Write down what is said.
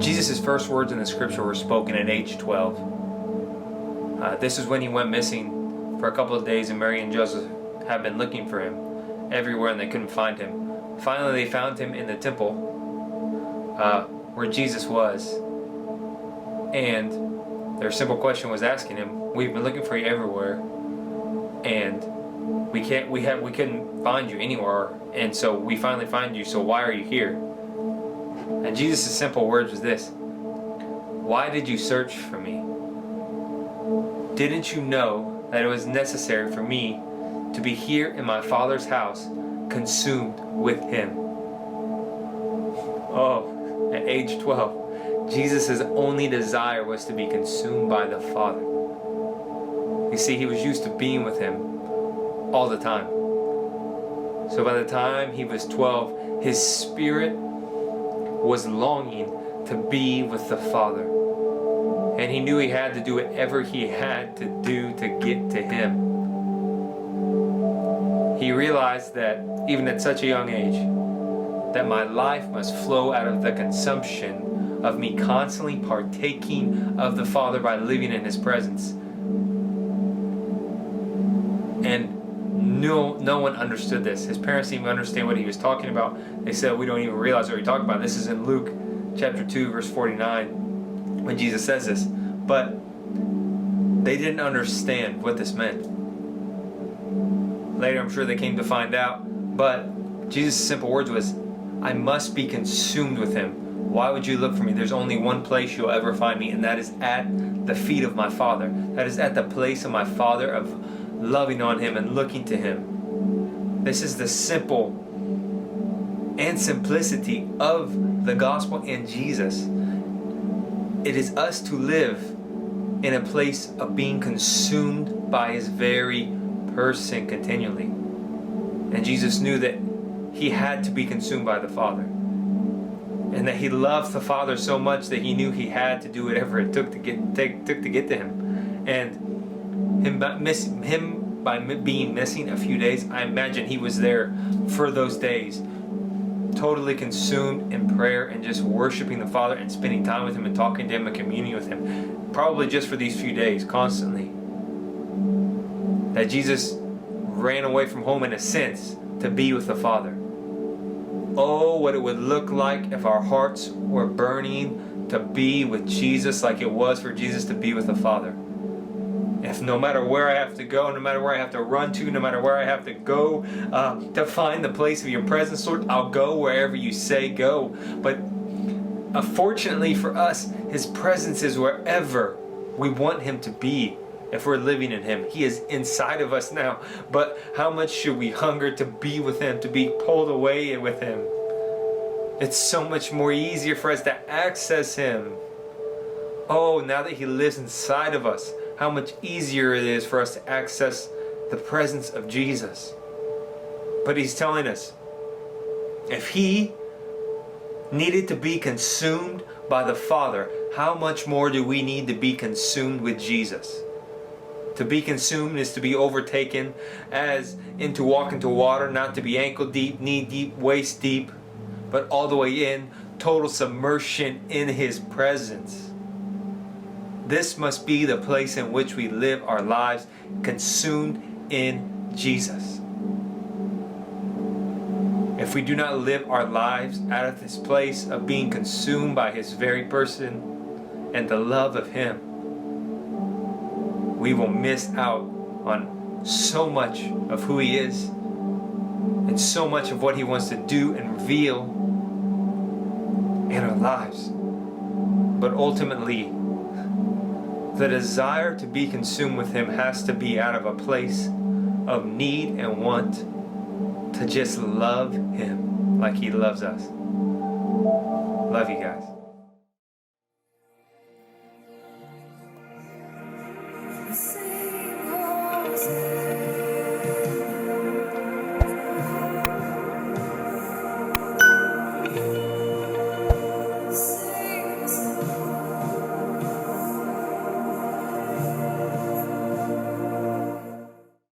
Jesus' first words in the scripture were spoken at age 12. This is when he went missing for a couple of days, and Mary and Joseph had been looking for him everywhere and they couldn't find him. Finally, they found him in the temple where Jesus was, and their simple question was asking him, "We've been looking for you everywhere, and we couldn't find you anywhere, and so we finally find you. So why are you here?" And Jesus' simple words was this: "Why did you search for me? Didn't you know that it was necessary for me to be here in my Father's house, consumed with him?" Oh, at age 12, Jesus' only desire was to be consumed by the Father. You see, he was used to being with him all the time. So by the time he was 12, his spirit was longing to be with the Father. And he knew he had to do whatever he had to do to get to him. He realized that even at such a young age, that my life must flow out of the consumption of me constantly partaking of the Father by living in his presence. And no one understood this. His parents didn't even understand what he was talking about. They said, "We don't even realize what you're talking about." This is in Luke chapter 2 verse 49 when Jesus says this. But they didn't understand what this meant. Later I'm sure they came to find out. But Jesus' simple words was, "I must be consumed with him. Why would you look for me? There's only one place you'll ever find me, and that is at the feet of my Father. That is at the place of my Father, of loving on him and looking to him." This is the simple and simplicity of the gospel and Jesus. It is us to live in a place of being consumed by his very person continually. And Jesus knew that he had to be consumed by the Father, and that he loved the Father so much that he knew he had to do whatever it took to get to him. And him by being missing a few days, I imagine he was there for those days, totally consumed in prayer and just worshiping the Father and spending time with him and talking to him and communing with him, probably just for these few days, constantly. That Jesus ran away from home in a sense to be with the Father. Oh, what it would look like if our hearts were burning to be with Jesus like it was for Jesus to be with the Father. If no matter where I have to go, no matter where I have to run to, no matter where I have to go to find the place of your presence, Lord, I'll go wherever you say go. But fortunately for us, his presence is wherever we want him to be. If we're living in him, he is inside of us now. But how much should we hunger to be with him, to be pulled away with him? It's so much more easier for us to access him. Oh, now that he lives inside of us, how much easier it is for us to access the presence of Jesus. But he's telling us, if he needed to be consumed by the Father, how much more do we need to be consumed with Jesus? To be consumed is to be overtaken as into walk into water, not to be ankle deep, knee deep, waist deep, but all the way in, total submersion in his presence. This must be the place in which we live our lives, consumed in Jesus. If we do not live our lives out of this place of being consumed by his very person and the love of him, we will miss out on so much of who he is and so much of what he wants to do and reveal in our lives. But ultimately, the desire to be consumed with him has to be out of a place of need and want to just love him like he loves us. Love you guys.